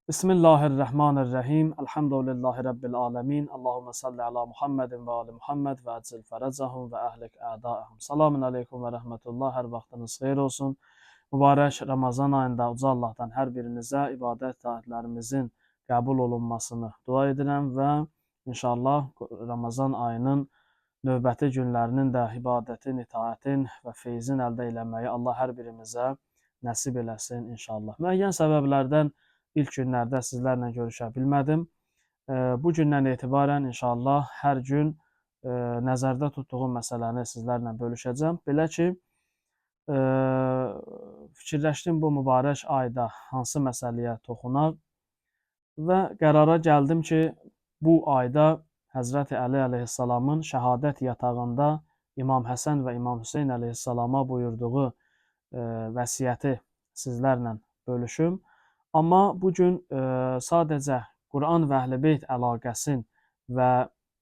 Bismillahirrahmanirrahim. Elhamdülillahi Rabbil alemin. Allahümme salli ala Muhammedin ve ali Muhammed ve eczil feracahum ve ehlik a'daahum. Selamun aleyküm ve rahmetullah. Hər vaxtınız xeyir olsun. Mübarək Ramazan ayında Uca Allahdan hər birinizə ibadət taatlərimizin qəbul olunmasını dua edirəm və inşallah Ramazan ayının növbəti günlərinin də ibadətin, itaətin və feyzin əldə eləməyi Allah hər birimizə nəsib eləsin inşallah. Müəyyən səbəblərdən ilk günlərdə sizlərlə görüşə bilmədim. Bu gündən etibarən inşallah hər gün nəzərdə tutduğum məsələni sizlərlə bölüşəcəm. Belə ki, fikirləşdim bu mübarək ayda hansı məsələyə toxunaq və qərara gəldim ki, bu ayda Həzrəti Əli əleyhissalamın şəhadət yatağında İmam Həsən və İmam Hüseyn əleyhissalama buyurduğu vəsiyyəti sizlərlə bölüşüm. Amma bugün sadəcə Quran və Əhl-i Beyt əlaqəsin və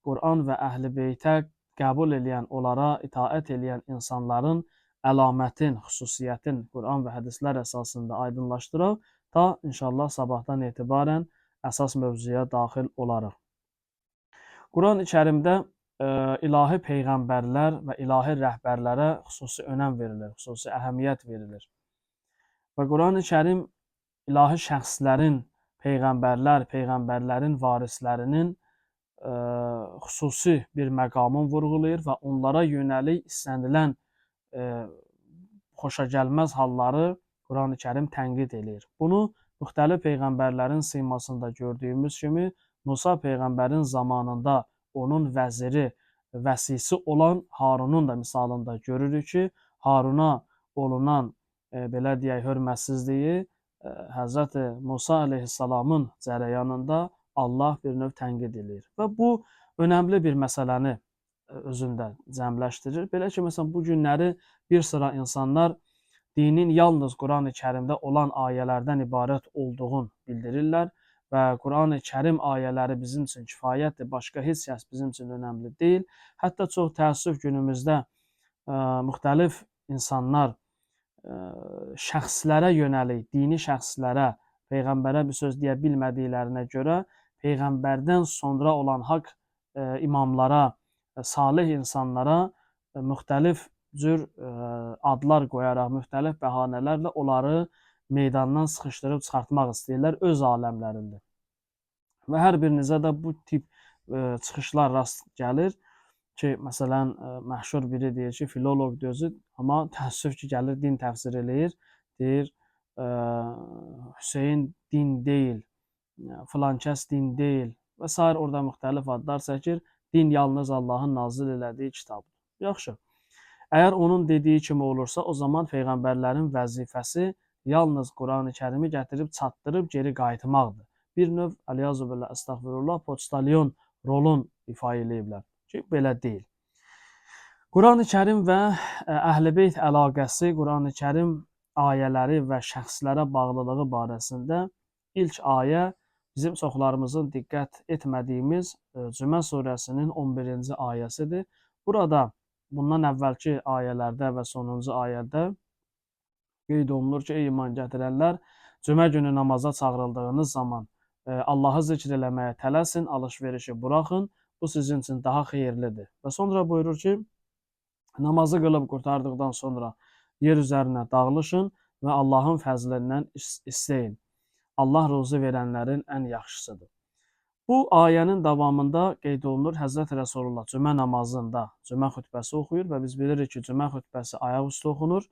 Quran və Əhl-i Beytə qəbul eləyən, onlara itaət eləyən insanların əlamətin, xüsusiyyətin Quran və hədislər əsasında aydınlaşdıraq ta inşallah sabahdan etibarən əsas mövzuya daxil olaraq. Quran-ı Kərimdə ilahi peyğəmbərlər və ilahi rəhbərlərə xüsusi önəm verilir, xüsusi əhəmiyyət verilir. Və Quran-ı Kərim ilahi şəxslərin, peyğəmbərlərin varislərinin xüsusi bir məqamını vurğulayır və onlara yönəlik istənilən xoşagəlməz halları Quran-ı Kərim tənqid edir. Bunu müxtəlif peyğəmbərlərin simasında gördüyümüz kimi Musa peyğəmbərin zamanında onun vəziri, vəsisi olan Harunun da misalında görürük ki, Haruna olunan belə deyək hörmətsizliyi Həzrəti Musa əleyhissalamın cərəyanında Allah bir növ tənqid edir. Və bu önəmli bir məsələni özündə cəmləşdirir. Belə ki, məsələn, bu günləri bir sıra insanlar dinin yalnız Quran-ı Kərimdə olan ayələrdən ibarət olduğunu bildirirlər və Quran-ı Kərim ayələri bizim üçün kifayətdir, başqa heç kəs bizim üçün önəmli deyil. Hətta çox təəssüf günümüzdə müxtəlif insanlar şəxslərə yönəlik, dini şəxslərə, peyğəmbərə bir söz deyə bilmədiklərinə görə peyğəmbərdən sonra olan haqq imamlara, salih insanlara müxtəlif cür adlar qoyaraq, müxtəlif bəhanələrlə onları meydandan sıxışdırıb çıxartmaq istəyirlər öz aləmlərində. Və hər birinizə də bu tip çıxışlar rast gəlir ki, məsələn, məşhur biri deyir ki, filoloq özü, amma təəssüf ki, gəlir din təfsir eləyir, deyir, Hüseyin din deyil, filan kəs din deyil və s. orada müxtəlif adlar çəkir, din yalnız Allahın nazil elədiyi kitabdır. Yaxşı, əgər onun dediyi kimi olursa, o zaman peyğəmbərlərin vəzifəsi yalnız Quran-ı Kərimi gətirib çatdırıb geri qayıtmaqdır. Bir növ, əliyazu billah, əstəğfirullah, poçtalyon rolun ifa eləyiblər. Ki, belə deyil. Quran-ı Kərim və Əhl-i Beyt əlaqəsi, Quran-ı Kərim ayələri və şəxslərə bağlılığı barəsində ilk ayə bizim çoxlarımızın diqqət etmədiyimiz Cümə surəsinin 11-ci ayəsidir. Burada bundan əvvəlki ayələrdə və sonuncu ayədə qeyd olunur ki, ey iman gətirənlər, cümə günü namaza çağırıldığınız zaman Allahı zikr eləməyə tələsin, alış-verişi buraxın, bu sizin üçün daha xeyirlidir. Və sonra buyurur ki, namazı qılıb qurtardıqdan sonra yer üzərinə dağılışın və Allahın fəzlindən istəyin. Allah ruzu verənlərin ən yaxşısıdır. Bu ayənin davamında qeyd olunur, Həzrəti Rəsulullah cümə namazında cümə xütbəsi oxuyur və biz bilirik ki, cümə xütbəsi ayaq üstə oxunur.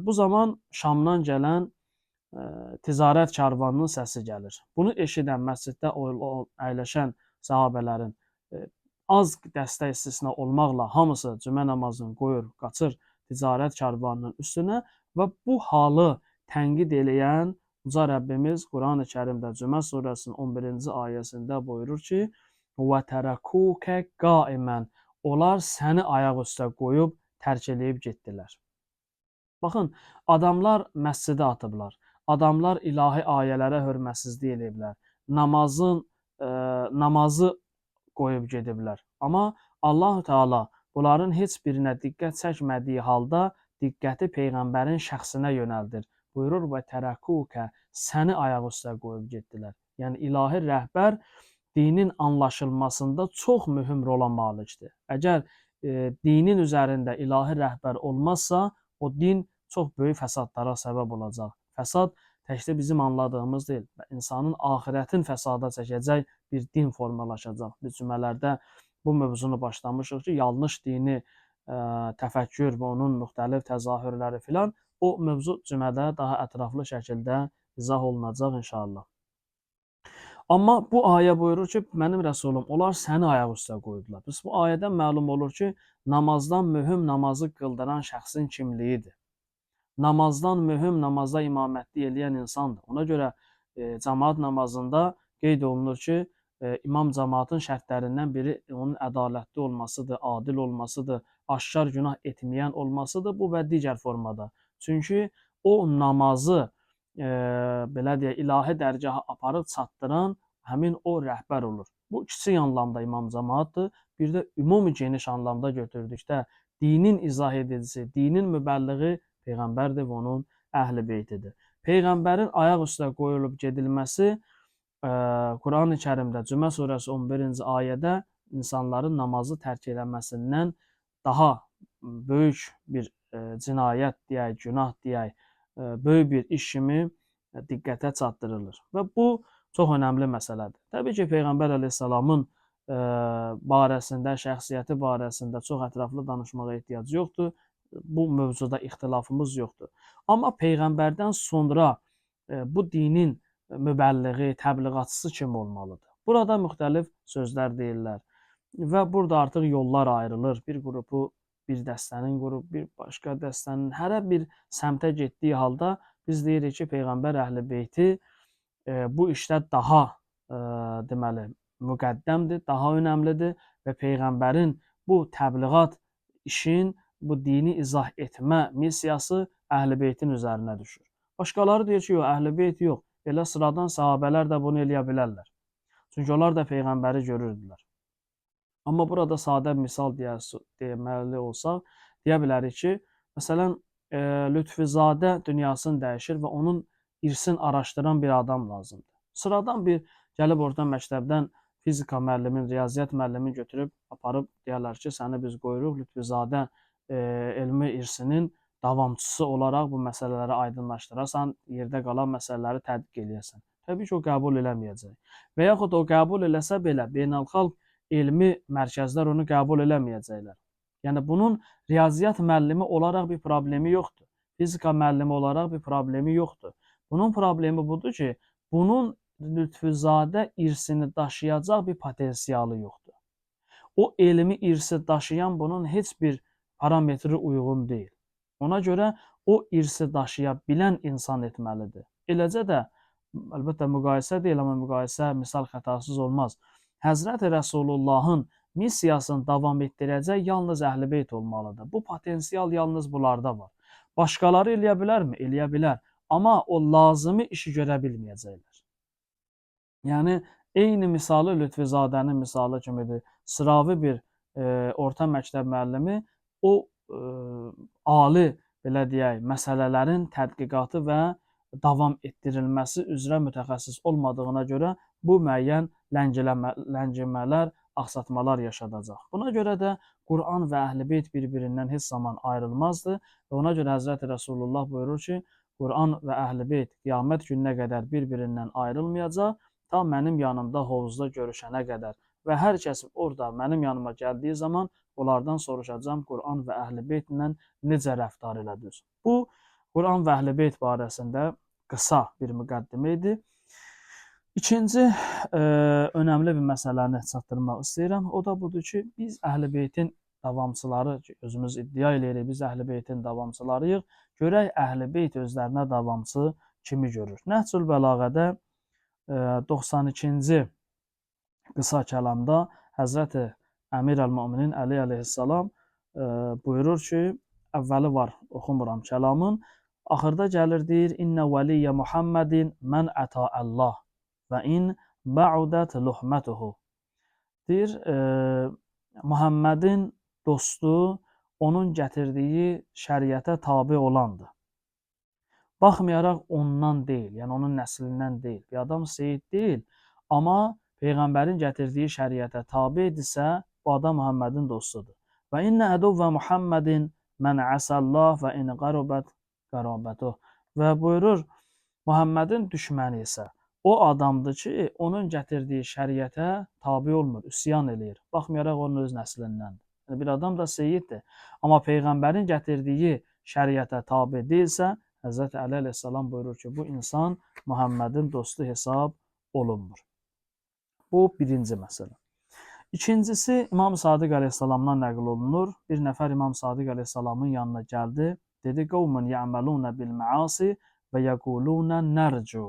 Bu zaman Şamdan gələn ticarət karvanının səsi gəlir. Bunu eşidən məsciddə əyləşən sahabələrin az dəstə istisna olmaqla hamısı cümə namazını qoyur, qaçır ticarət karvanının üstünə və bu halı tənqid eləyən Uca Rəbbimiz Quran-ı Kərimdə Cümə surəsinin 11-ci ayəsində buyurur ki, وَتَرَكُوكَ قَائِمًا Onlar səni ayaq üstə qoyub tərk eləyib getdilər. Baxın, adamlar məscidə atıblar. Adamlar ilahi ayələrə hörmətsizlik eləyiblər. Namazı qoyub gediblər. Amma Allah-u Teala bunların heç birinə diqqət çəkmədiyi halda diqqəti Peyğəmbərin şəxsinə yönəldir. Buyurur və tərəkukə səni ayaq üstə qoyub getdilər. Yəni ilahi rəhbər dinin anlaşılmasında çox mühüm rola malikdir. Əgər dinin üzərində ilahi rəhbər olmazsa, o din çox böyük fəsadlara səbəb olacaq. Fəsad təkcə bizim anladığımız deyil, insanın axirətin fəsada çəkəcək bir din formalaşacaq. Biz cümələrdə bu mövzunu başlamışıq ki, yanlış dini təfəkkür və onun müxtəlif təzahürləri filan o mövzu cümədə daha ətraflı şəkildə izah olunacaq inşallah. Amma bu ayə buyurur ki, mənim rəsulum, onlar səni ayaq üstə qoydular. Biz bu ayədən məlum olur ki, namazdan mühüm namazı qıldıran şəxsin kimliyidir. Namazdan mühüm namazda imamətlik eləyən insandır. Ona görə cəmaat namazında qeyd olunur ki, imam cəmaatın şərtlərindən biri onun ədalətli olmasıdır, adil olmasıdır, aşkar günah etməyən olmasıdır, bu və digər formada. Çünki o namazı belə deyək, ilahi dərgaha aparıb çatdıran həmin o rəhbər olur. Bu kiçik anlamda imam cəmaatdır. Bir də ümumi geniş anlamda götürdükdə dinin izah edicisi, dinin mübəlliği Peyğəmbərdir və onun əhl-i beytidir. Peyğəmbərin ayaq üstə qoyulub gedilməsi Quran-ı Kərimdə Cümə surəsi 11-ci ayədə insanların namazı tərk eləməsindən daha böyük bir cinayət deyək, günah deyək, böyük bir iş kimi diqqətə çatdırılır. Və bu çox önəmli məsələdir. Təbii ki, Peyğəmbər əleyhissalamın barəsində, şəxsiyyəti barəsində çox ətraflı danışmağa ehtiyac yoxdur. Bu mövzuda ixtilafımız yoxdur. Amma Peyğəmbərdən sonra bu dinin mübəlliği, təbliğatçısı kim olmalıdır? Burada müxtəlif sözlər deyirlər və burada artıq yollar ayrılır. Bir qrupu bir dəstənin qrup, bir başqa dəstənin hərə bir səmtə getdiyi halda biz deyirik ki, Peyğəmbər əhl-i beyti bu işdə daha deməli müqəddəmdir, daha önəmlidir və Peyğəmbərin bu təbliğat işin, bu dini izah etmə missiyası əhl-i beytin üzərinə düşür. Başqaları deyir ki, yox, əhl-i beyt yox, elə sıradan sahabələr də bunu eləyə bilərlər. Çünki onlar da Peyğəmbəri görürdülər. Amma burada sadə misal deməli olsaq, deyə bilərik ki, məsələn, Lütfüzadə dünyasını dəyişir və onun irsini araşdıran bir adam lazımdır. Sıradan bir gəlib oradan məktəbdən fizika müəllimin, riyaziyyat müəllimin götürüb aparıb deyərlər ki, səni biz qoyuruq Lütfüzadə elmi irsinin davamçısı olaraq bu məsələləri aydınlaşdırasan, yerdə qalan məsələləri tədqiq eləyəsən. Təbii ki, o qəbul eləməyəcək. Və yaxud o qəbul eləsə belə, beynəlxalq elmi mərkəzlər onu qəbul eləməyəcəklər. Yəni, bunun riyaziyyat müəllimi olaraq bir problemi yoxdur. Fizika müəllimi olaraq bir problemi yoxdur. Bunun problemi budur ki, bunun Lütfüzadə irsini daşıyacaq bir potensialı yoxdur. O elmi irsi daşıyan bunun heç bir parametri uyğun deyil. Ona görə o irsi daşıya bilən insan etməlidir. Eləcə də, əlbəttə müqayisə deyil, amma müqayisə misal xətasız olmaz. Həzrəti Rəsulullahın missiyasını davam etdirəcək yalnız əhl-i beyt olmalıdır. Bu potensial yalnız bunlarda var. Başqaları eləyə bilərmi? Eləyə bilər. Amma o lazımi işi görə bilməyəcəklər. Yəni, eyni misalı Lütfizadənin misalı kimidir. Sıravi bir orta məktəb müəllimi o ali, belə deyək, məsələlərin tədqiqatı və davam etdirilməsi üzrə mütəxəssis olmadığına görə bu müəyyən ləngimələr, axsatmalar yaşadacaq. Buna görə də Quran və əhl-i beyt bir-birindən heç zaman ayrılmazdı və ona görə Həzrəti Rasulullah buyurur ki, Quran və əhl-i beyt qiyamət gününə qədər bir-birindən ayrılmayacaq, ta mənim yanımda hovuzda görüşənə qədər və hər kəs orada mənim yanıma gəldiyi zaman onlardan soruşacağım Quran və əhl-i beytlə necə rəftar elədiniz. Bu, Quran və əhl-i beyt barəsində qısa bir müqəddimə idi. İkinci önəmli bir məsələni çatdırmaq istəyirəm. O da budur ki, biz əhl-i beytin davamçıları, özümüz iddia eləyirik, biz əhl-i beytin davamçılarıyıq. Görək əhl-i beyt özlərinə davamçı kimi görür. Nəhcül Bəlağədə 92-ci qısa kəlamda Həzrəti Əmir əl-Müminin Əli əleyhissalam buyurur ki, əvvəli var, oxumuram kəlamın, axırda gəlir deyir, İnnə vəliyyə Muhammedin mən ətəəllah və in bəudət luhmətuhu. Deyir, Muhammedin dostu onun gətirdiyi şəriətə tabi olandır. Baxmayaraq ondan deyil, yəni onun nəslindən deyil. Bir adam seyid deyil, amma Peyğəmbərin gətirdiyi şəriətə tabedirsə, bu adam Muhammedin dostudur. Və innə əduvvə Muhammedin mən əsallah və in qarubət qarabətuh. Və buyurur, Muhammedin düşməni isə o adamdır ki, onun gətirdiyi şəriətə tabe olmur, üsyan eləyir. Baxmayaraq onun öz nəslindəndir. Yəni, bir adam da seyiddir. Amma Peyğəmbərin gətirdiyi şəriətə tabe deyilsə, Həzrəti Əli əleyhissalam buyurur ki, bu insan Muhammedin dostu hesab olunmur. Bu birinci məsələ. İkincisi, İmam Sadiq əleyhissalamdan nəql olunur. Bir nəfər İmam Sadiq əleyhissalamın yanına gəldi. Dedi, qavmun ya'maluna bil ma'asi və yəquluna nərcu.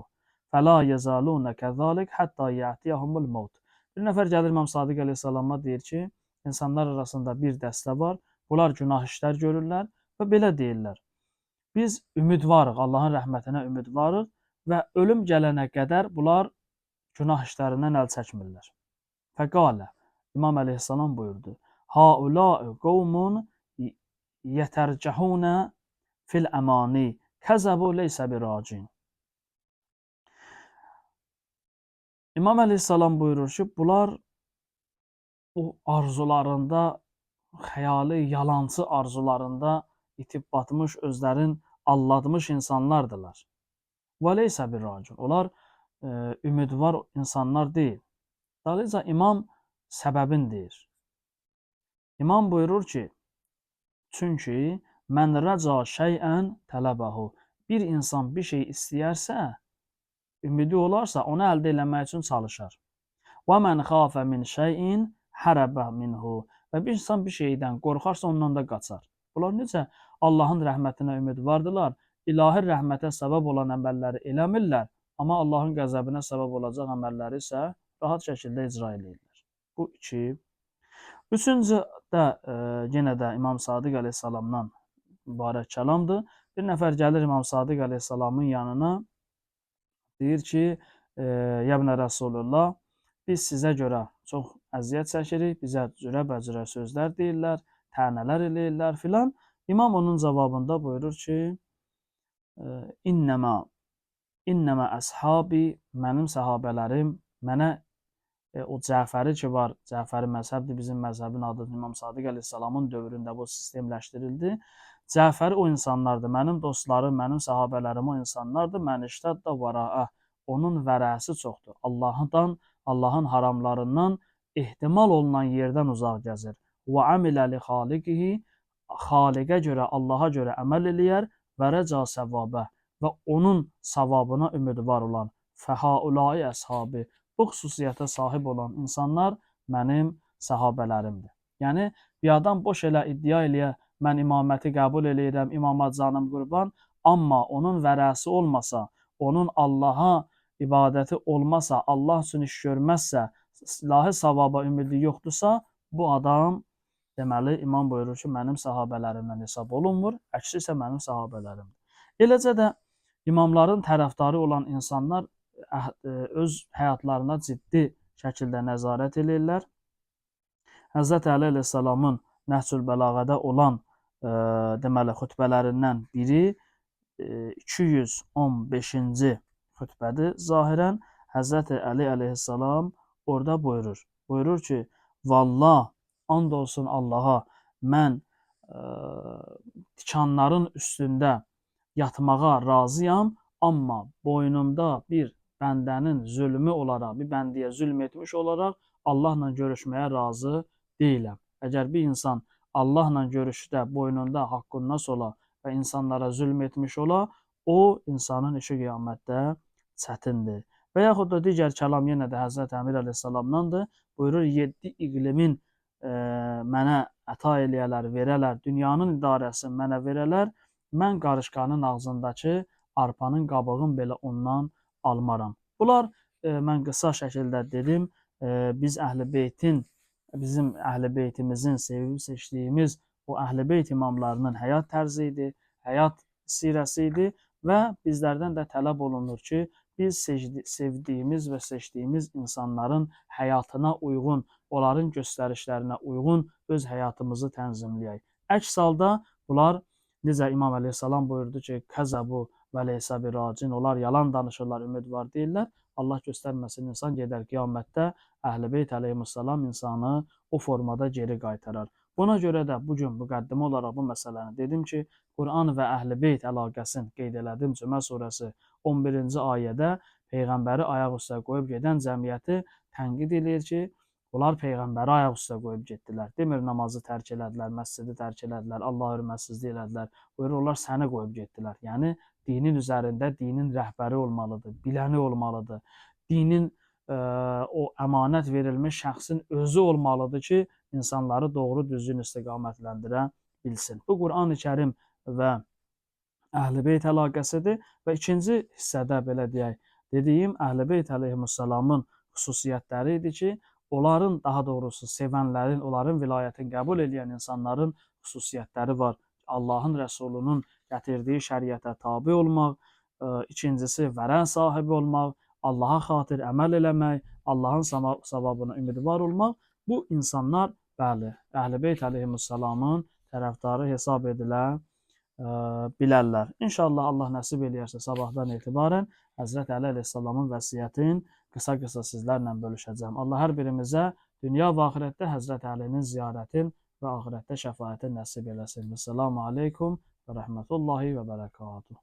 Fəla yəzaluna kəzalik hətta ya'tiyahumul maut. Bir nəfər gəlir İmam Sadiq əleyhissalama deyir ki, insanlar arasında bir dəstə var. Bunlar günah işlər görürlər və belə deyirlər. Biz ümidvarıq, Allahın rəhmətinə ümidvarıq və ölüm gələnə qədər bunlar günah işlərindən əl çəkmirlər. Fəqalə, İmam əleyhissalam buyurdu, Haulâ'u qavmun yətərcəhunə fil əmani, kəzəbu leysə biracin. İmam əleyhissalam buyurur ki, bunlar o arzularında, xəyali, yalancı arzularında itib batmış, özlərin aldatmış insanlardılar. Və leysə birracun. Onlar ümidvar insanlar deyil. Dalınca imam səbəbin deyir. İmam buyurur ki, çünki mən rəca şeyən tələbəhu. Bir insan bir şey istəyərsə, ümidi olarsa, onu əldə eləmək üçün çalışar. Və mən xafə min şeyin hərəbə minhu. Və bir insan bir şeydən qorxarsa, ondan da qaçar. Bunlar necə Allahın rəhmətinə ümidvardılar, ilahi rəhmətə səbəb olan əməlləri eləmirlər, amma Allahın qəzəbinə səbəb olacaq əməlləri isə rahat şəkildə icra edirlər. Bu iki. Üçüncü də yenə də İmam Sadiq əleyhissalamdan mübarək kəlamdır. Bir nəfər gəlir İmam Sadiq əleyhissalamın yanına, deyir ki, Yəbnə Rəsulullah, biz sizə görə çox əziyyət çəkirik, bizə cürə-bəcürə sözlər deyirlər, tənələr eləyirlər filan. İmam onun cavabında buyurur ki, İnnəmə əshabi, mənim səhabələrim mənə o Cəfəri ki var, Cəfəri məzhəbdir, bizim məzhəbin adı İmam Sadiq əleyhissalamın dövründə bu sistemləşdirildi. Cəfəri o insanlardır, mənim dostlarım, mənim səhabələrim o insanlardır, mən iştəddə varaə, onun vərəsi çoxdur. Allahın haramlarından ehtimal olunan yerdən uzaq gəzir. Və amilə li xaliqihi, xaliqə görə, Allaha görə əməl eləyər və rəca səvabə və onun savabına ümidvar olan fəhaulai əshabi, bu xüsusiyyətə sahib olan insanlar mənim səhabələrimdir. Yəni, bir adam boş elə iddia eləyə, mən imaməti qəbul eləyirəm, imama canım qurban, amma onun vərəsi olmasa, onun Allaha ibadəti olmasa, Allah üçün iş görməzsə, ilahi savaba ümidi yoxdursa, bu adam deməli, imam buyurur ki, mənim səhabələrimdən hesab olunmur, əksi isə mənim səhabələrimdir. Eləcə də imamların tərəfdarı olan insanlar öz həyatlarına ciddi şəkildə nəzarət edirlər. Həzrət Əli əleyhissalamın Nəhcül Bəlağədə olan deməli xütbələrindən biri 215-ci xütbədir. Zahirən Həzrət Əli əleyhissalam orada buyurur. Buyurur ki, vallah, and olsun Allaha, mən tikanların üstündə yatmağa razıyam, amma boynumda bir bəndənin zülmü olaraq, bir bəndiyə zülm etmiş olaraq Allahla görüşməyə razı deyiləm. Əgər bir insan Allahla görüşdə boynunda haqqınnas ola və insanlara zülm etmiş ola, o insanın işi qiyamətdə çətindir. Və yaxud da digər kəlam yenə də Həzrət Əmir əleyhissalamdandır. Buyurur, 7 iqlimin mənə əta eləyələr, verələr, dünyanın idarəsini mənə verələr, mən qarışqanın ağzındakı arpanın qabığını belə ondan almaram. Bunlar mən qısa şəkildə dedim, biz bizim Əhl-i Beytimizin sevib seçdiyimiz o Əhl-i Beyt imamlarının həyat tərzi idi, həyat sirəsi idi və bizlərdən də tələb olunur ki, biz sevdiyimiz və seçdiyimiz insanların həyatına uyğun, onların göstərişlərinə uyğun öz həyatımızı tənzimləyək. Əks halda bunlar necə İmam əleyhissalam buyurdu ki, kəzəbu və leysə biracin. Onlar yalan danışırlar, ümid var deyirlər. Allah göstərməsin, insan gedər qiyamətdə Əhl-i Beyt əleyhissalam insanı o formada geri qaytarar. Buna görə də bu gün müqəddimə olaraq bu məsələni dedim ki, Quran və Əhl-i Beyt əlaqəsini qeyd elədim. Cümə surəsi 11-ci ayədə Peyğəmbəri ayaq üstə qoyub gedən cəmiyyəti tənqid edir ki, onlar Peyğəmbəri ayaq üstə qoyub getdilər. Demir namazı tərk elədilər, məscidi tərk elədilər, Allah hörmətsizlik elədilər. Buyurur, onlar səni qoyub getdilər. Yəni, dinin üzərində dinin rəhbəri olmalıdır, biləni olmalıdır. Dinin o əmanət verilmiş şəxsin özü olmalıdır ki, insanları doğru düzgün istiqamətləndirə bilsin. Bu Quran-ı Kərim və Əhl-i Beyt əlaqəsidir və ikinci hissədə belə deyək, dediyim Əhl-i Beyt əleyhissalamın xüsusiyyətləri idi ki, onların, daha doğrusu sevənlərin, onların vilayətini qəbul edən insanların xüsusiyyətləri var. Allahın Rəsulunun gətirdiyi şəriətə tabi olmaq, ikincisi vərən sahibi olmaq, Allaha xatir əməl eləmək, Allahın savabına ümidvar olmaq. Bu insanlar, bəli, Əhl-i Beyt əleyhissalamın tərəfdarı hesab edilə bilərlər. İnşallah Allah nəsib eləyərsə sabahdan etibarən Həzrət Əli əleyhissalamın vəsiyyətin qısa-qısa sizlərlə bölüşəcəm. Allah hər birimizə dünya və axirətdə Həzrət Əlinin ziyarətin və axirətdə şəfaətin nəsib eləsin. Esselamu aleykum və rəhmətullahi və bərəkatuhu.